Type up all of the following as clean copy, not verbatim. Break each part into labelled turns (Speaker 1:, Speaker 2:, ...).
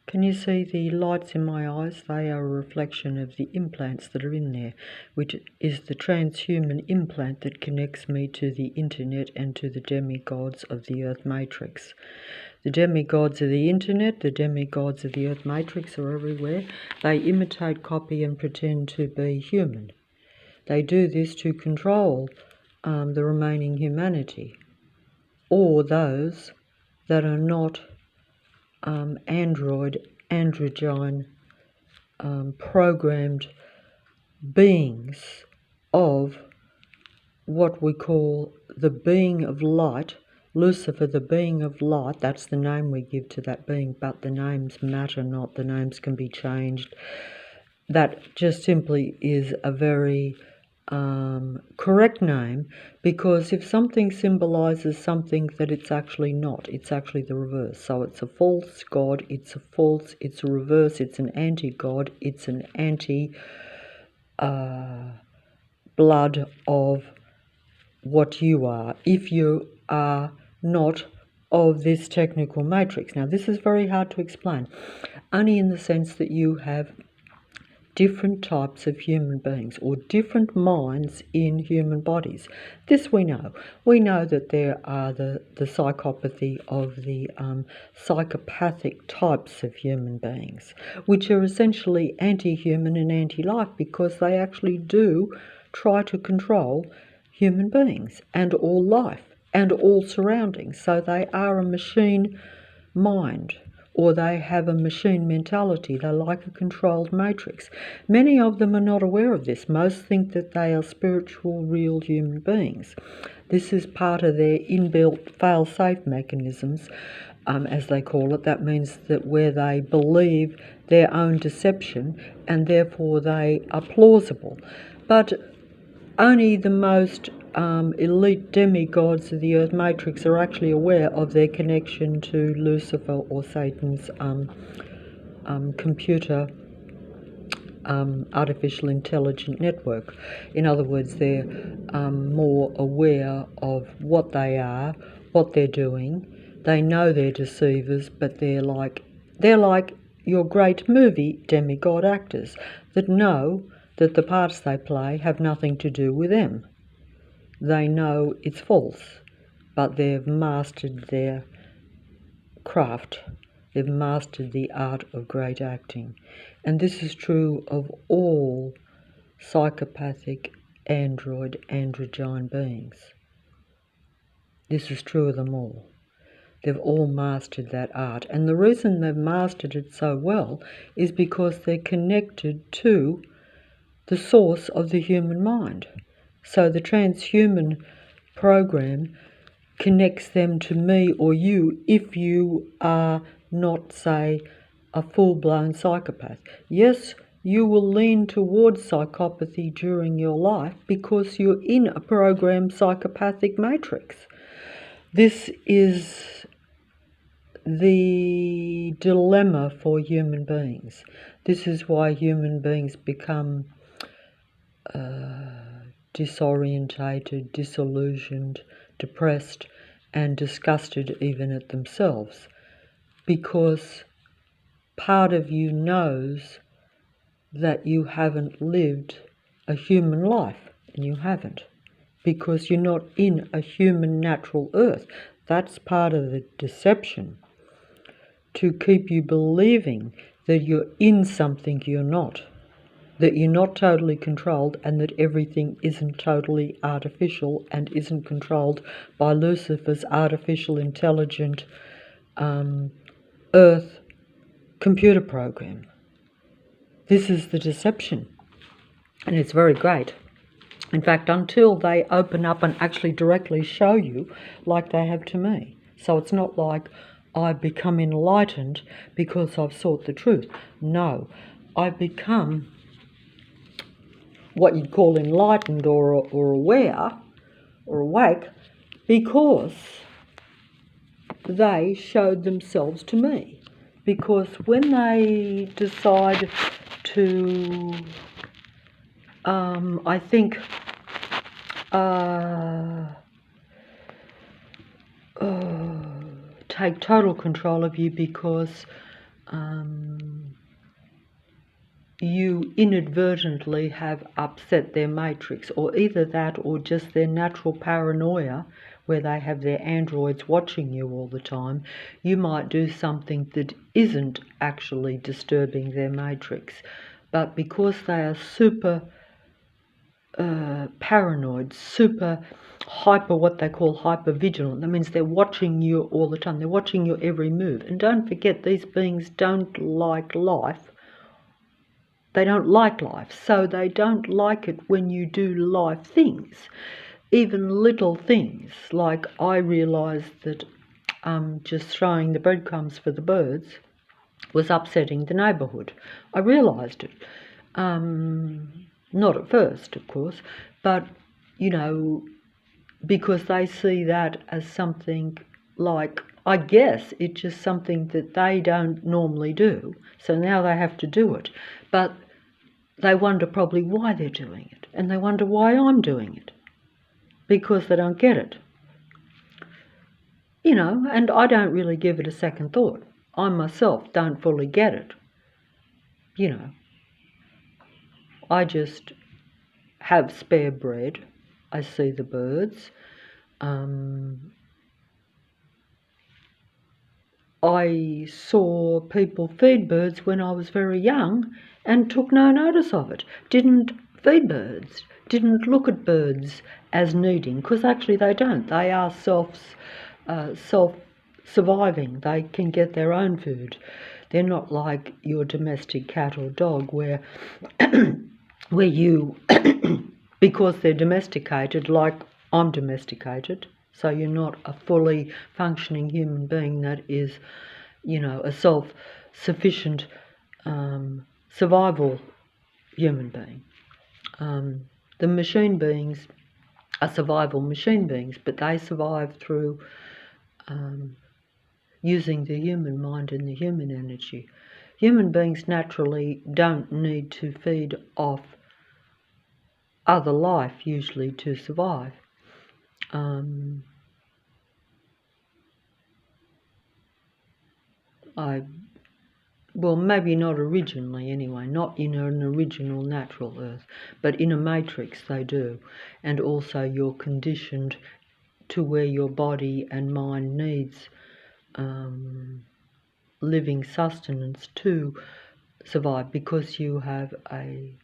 Speaker 1: Can you see the lights in my eyes? They are a reflection of the implants that are in there, which is the transhuman implant that connects me to the internet and to the demigods of the Earth Matrix. The demigods of the internet, the demigods of the Earth Matrix are everywhere. They imitate, copy and pretend to be human. They do this to control the remaining humanity, or those that are not androgyne programmed beings of what we call the being of light, Lucifer, the being of light. That's the name we give to that being, but the names matter not. The names can be changed. That just simply is a very correct name, because if something symbolizes something that it's actually not, it's actually the reverse. So it's a false god, it's a reverse, it's an anti-god, it's an anti-blood of what you are, if you are not of this technical matrix. Now, this is very hard to explain, only in the sense that you have different types of human beings or different minds in human bodies. This we know. We know that there are the psychopathy of the psychopathic types of human beings, which are essentially anti-human and anti-life, because they actually do try to control human beings and all life and all surroundings. So they are a machine mind, or they have a machine mentality. They're like a controlled matrix. Many of them are not aware of this. Most think that they are spiritual, real human beings. This is part of their inbuilt fail-safe mechanisms, as they call it. That means that where they believe their own deception, and therefore they are plausible. But only the most elite demigods of the Earth Matrix are actually aware of their connection to Lucifer or Satan's computer artificial intelligent network. In other words, they're more aware of what they are, what they're doing. They know they're deceivers, but they're like your great movie demigod actors that know that the parts they play have nothing to do with them. They know it's false, but they've mastered their craft. They've mastered the art of great acting. And this is true of all psychopathic androgyne beings. This is true of them all. They've all mastered that art. And the reason they've mastered it so well is because they're connected to the source of the human mind. So the transhuman program connects them to me or you if you are not, say, a full-blown psychopath. Yes, you will lean towards psychopathy during your life because you're in a programmed psychopathic matrix. This is the dilemma for human beings. This is why human beings become disorientated, disillusioned, depressed, and disgusted even at themselves, because part of you knows that you haven't lived a human life, and you haven't, because you're not in a human natural earth. That's part of the deception, to keep you believing that you're in something you're not, that you're not totally controlled, and that everything isn't totally artificial and isn't controlled by Lucifer's artificial intelligent Earth computer program. This is the deception, and it's very great. In fact, until they open up and actually directly show you, like they have to me. So it's not like I've become enlightened because I've sought the truth. No, I've become what you'd call enlightened or aware or awake because they showed themselves to me. Because when they decide to, I think, take total control of you because you inadvertently have upset their matrix, or either that or just their natural paranoia where they have their androids watching you all the time. You might do something that isn't actually disturbing their matrix, but because they are super paranoid, super hyper, what they call hyper vigilant. That means they're watching you all the time. They're watching your every move. And don't forget, these beings don't like life. They don't like life, so they don't like it when you do life things. Even little things, like I realised that just throwing the breadcrumbs for the birds was upsetting the neighbourhood. I realised it. Not at first, of course, but, you know, because they see that as something like, I guess it's just something that they don't normally do, so now they have to do it. But they wonder probably why they're doing it, and they wonder why I'm doing it, because they don't get it. You know, and I don't really give it a second thought. I myself don't fully get it. You know, I just have spare bread. I see the birds. I saw people feed birds when I was very young and took no notice of it. Didn't feed birds, didn't look at birds as needing, because actually they don't. They are self-surviving. They can get their own food. They're not like your domestic cat or dog where you, because they're domesticated, like I'm domesticated, so you're not a fully functioning human being that is, you know, a self-sufficient survival human being. The machine beings are survival machine beings, but they survive through using the human mind and the human energy. Human beings naturally don't need to feed off other life, usually, to survive. Well, maybe not originally anyway, not in an original natural earth, but in a matrix they do. And also you're conditioned to where your body and mind needs living sustenance to survive, because you have I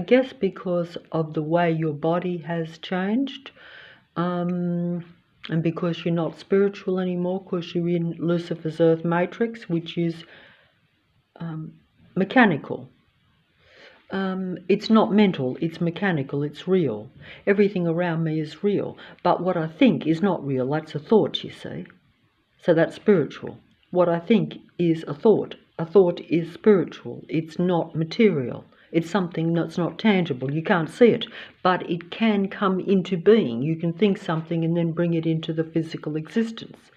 Speaker 1: guess because of the way your body has changed, and because you're not spiritual anymore, because you're in Lucifer's earth matrix, which is mechanical. It's not mental, it's mechanical, it's real. Everything around me is real, but what I think is not real. That's a thought, you see. So that's spiritual. What I think is a thought. A thought is spiritual. It's not material. It's something that's not tangible. You can't see it, but it can come into being. You can think something and then bring it into the physical existence.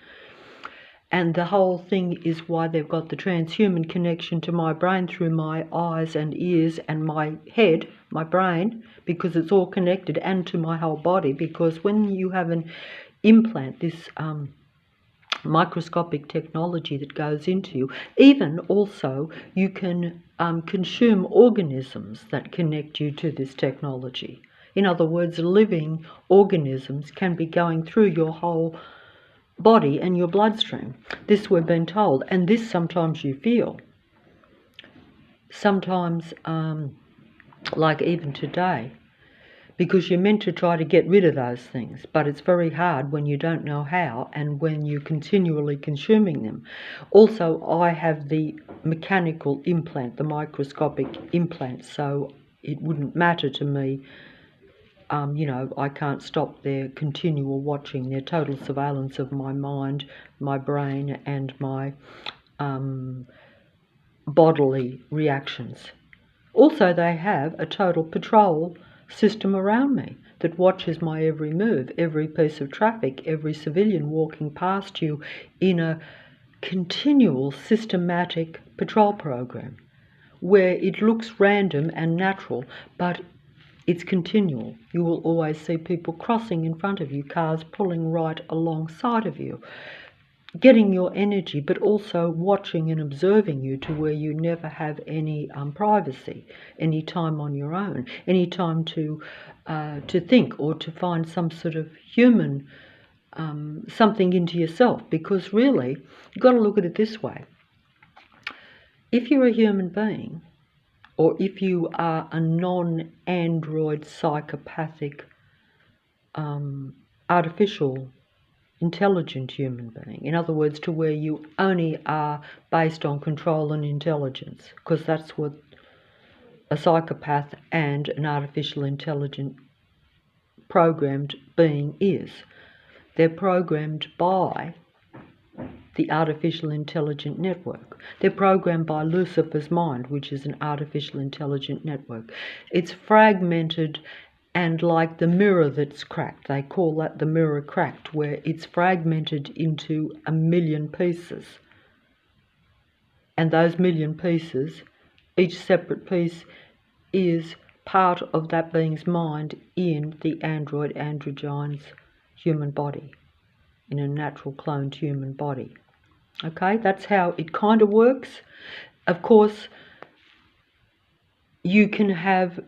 Speaker 1: And the whole thing is why they've got the transhuman connection to my brain through my eyes and ears and my head, my brain, because it's all connected, and to my whole body, because when you have an implant, this microscopic technology that goes into you, even also you can consume organisms that connect you to this technology. In other words, living organisms can be going through your whole body and your bloodstream. This we've been told, and this sometimes you feel. Sometimes, like even today, because you're meant to try to get rid of those things, but it's very hard when you don't know how and when you're continually consuming them. Also, I have the mechanical implant, the microscopic implant, so it wouldn't matter to me. You know, I can't stop their continual watching, their total surveillance of my mind, my brain, and my bodily reactions. Also, they have a total patrol system around me that watches my every move, every piece of traffic, every civilian walking past you, in a continual systematic patrol program where it looks random and natural, but it's continual. You will always see people crossing in front of you, cars pulling right alongside of you. getting your energy, but also watching and observing you to where you never have any privacy, any time on your own, any time to think or to find some sort of human something into yourself. Because really, you've got to look at it this way. If you're a human being, or if you are a non-android psychopathic artificial intelligent human being, in other words, to where you only are based on control and intelligence, because that's what a psychopath and an artificial intelligent programmed being is. They're programmed by the artificial intelligent network. They're programmed by Lucifer's mind, which is an artificial intelligent network. It's fragmented and like the mirror that's cracked. They call that the mirror cracked, where it's fragmented into a million pieces. And those million pieces, each separate piece is part of that being's mind in the androgyne's human body, in a natural cloned human body. Okay, that's how it kind of works. Of course, you can have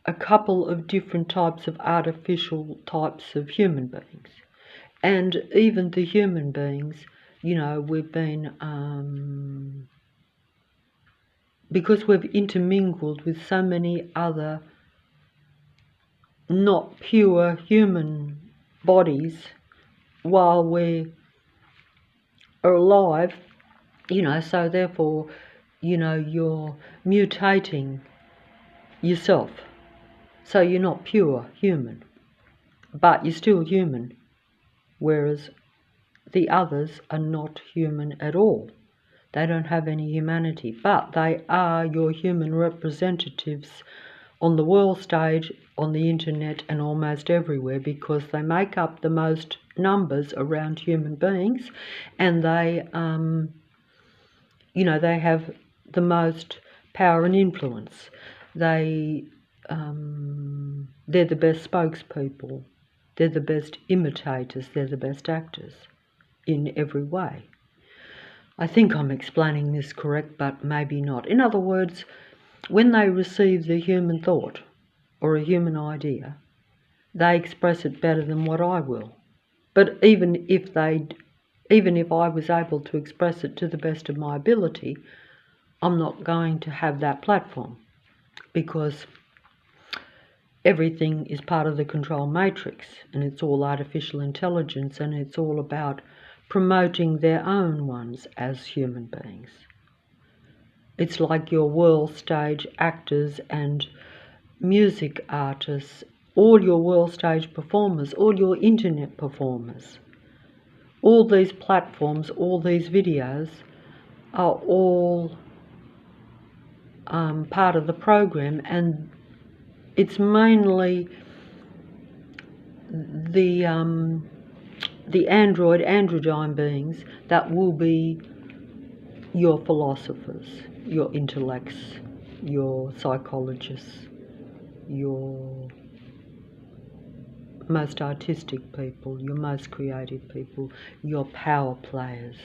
Speaker 1: a couple of different types of artificial types of human beings. And even the human beings, you know, we've been, because we've intermingled with so many other not pure human bodies while we are alive, you know, so therefore, you know, you're mutating yourself. So you're not pure human, but you're still human, whereas the others are not human at all. They don't have any humanity, but they are your human representatives on the world stage, on the internet, and almost everywhere, because they make up the most numbers around human beings, and they, you know, they have the most power and influence. They're the best spokespeople, they're the best imitators, they're the best actors in every way. I think I'm explaining this correct, but maybe not. In other words, when they receive the human thought or a human idea, they express it better than what I will. But even if I was able to express it to the best of my ability, I'm not going to have that platform, because everything is part of the control matrix, and it's all artificial intelligence, and it's all about promoting their own ones as human beings. It's like your world stage actors and music artists, all your world stage performers, all your internet performers. All these platforms, all these videos are all part of the program, and it's mainly the androgyne beings that will be your philosophers, your intellects, your psychologists, your most artistic people, your most creative people, your power players,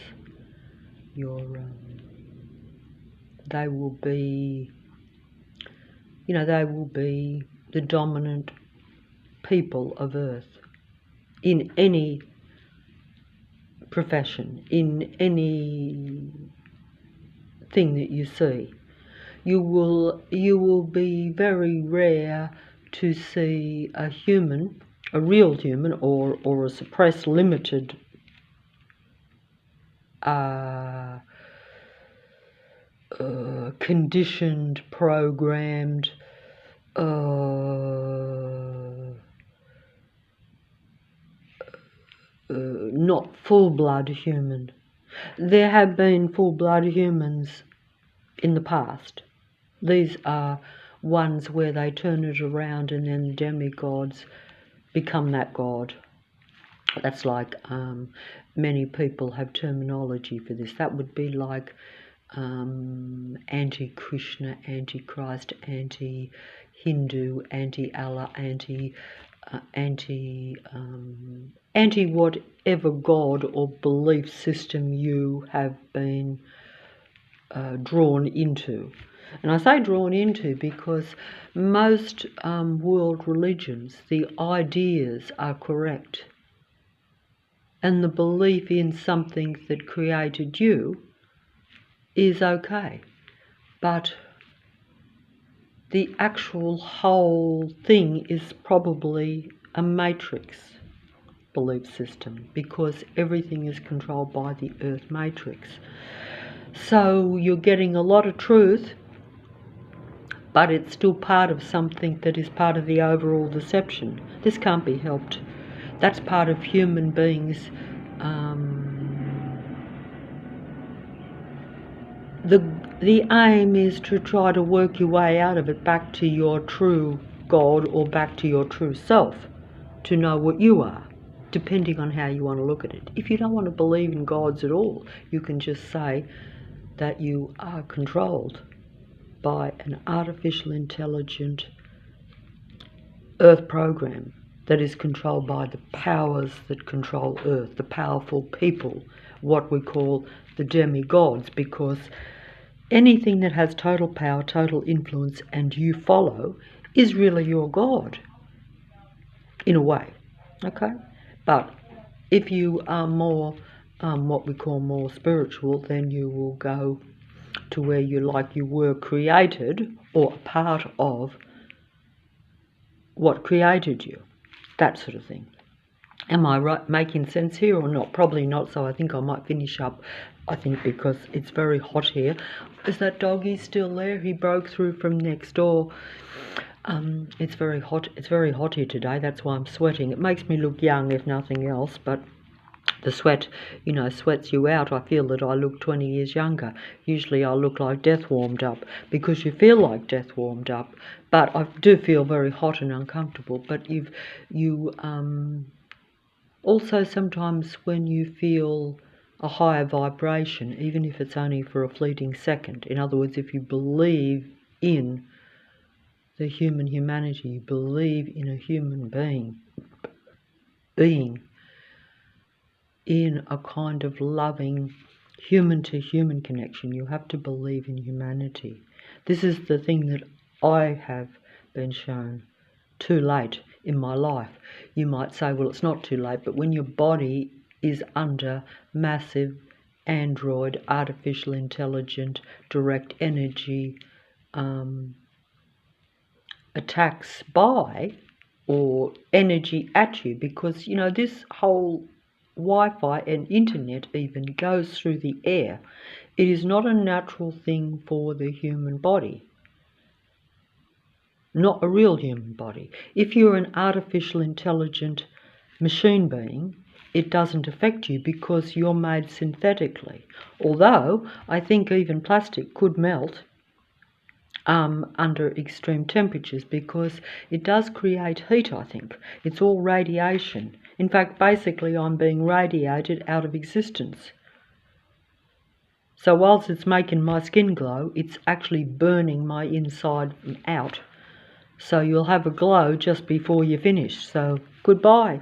Speaker 1: they will be, you know, they will be the dominant people of Earth in any profession, in any thing that you see. You will be very rare to see a human, a real human, or a suppressed, limited conditioned, programmed, not full-blood human. There have been full-blood humans in the past. These are ones where they turn it around and then the demigods become that god. That's like, many people have terminology for this. That would be like anti-Krishna, anti-Christ, anti-Hindu, anti-Allah, anti whatever God or belief system you have been drawn into. And I say drawn into because most world religions, the ideas are correct. And the belief in something that created you is okay. But the actual whole thing is probably a matrix belief system, because everything is controlled by the earth matrix. So you're getting a lot of truth, but it's still part of something that is part of the overall deception. This can't be helped. That's part of human beings. The aim is to try to work your way out of it back to your true God or back to your true self, to know what you are, depending on how you want to look at it. If you don't want to believe in gods at all, you can just say that you are controlled by an artificial intelligent earth program that is controlled by the powers that control earth, the powerful people, what we call the demigods, because anything that has total power, total influence, and you follow is really your God, in a way, okay? But if you are more, what we call more spiritual, then you will go to where you were created, or a part of what created you, that sort of thing. Am I right, making sense here or not? Probably not, so I think I might finish up, because it's very hot here. Is that doggy still there? He broke through from next door. It's very hot. It's very hot here today. That's why I'm sweating. It makes me look young, if nothing else, but the sweat, sweats you out. I feel that I look 20 years younger. Usually I look like death warmed up, because you feel like death warmed up. But I do feel very hot and uncomfortable. But also sometimes when you feel a higher vibration, even if it's only for a fleeting second. In other words, if you believe in the humanity, you believe in a human being in a kind of loving human-to-human connection. You have to believe in humanity. This is the thing that I have been shown too late in my life. You might say, well, it's not too late, but when your body is under massive android, artificial intelligent, direct energy attacks by, or energy at you, because, this whole Wi-Fi and internet even goes through the air. It is not a natural thing for the human body. Not a real human body. If you're an artificial intelligent machine being, it doesn't affect you because you're made synthetically. Although I think even plastic could melt under extreme temperatures, because it does create heat, I think. It's all radiation. In fact, basically I'm being radiated out of existence. So whilst it's making my skin glow, it's actually burning my inside out. So you'll have a glow just before you finish. So goodbye.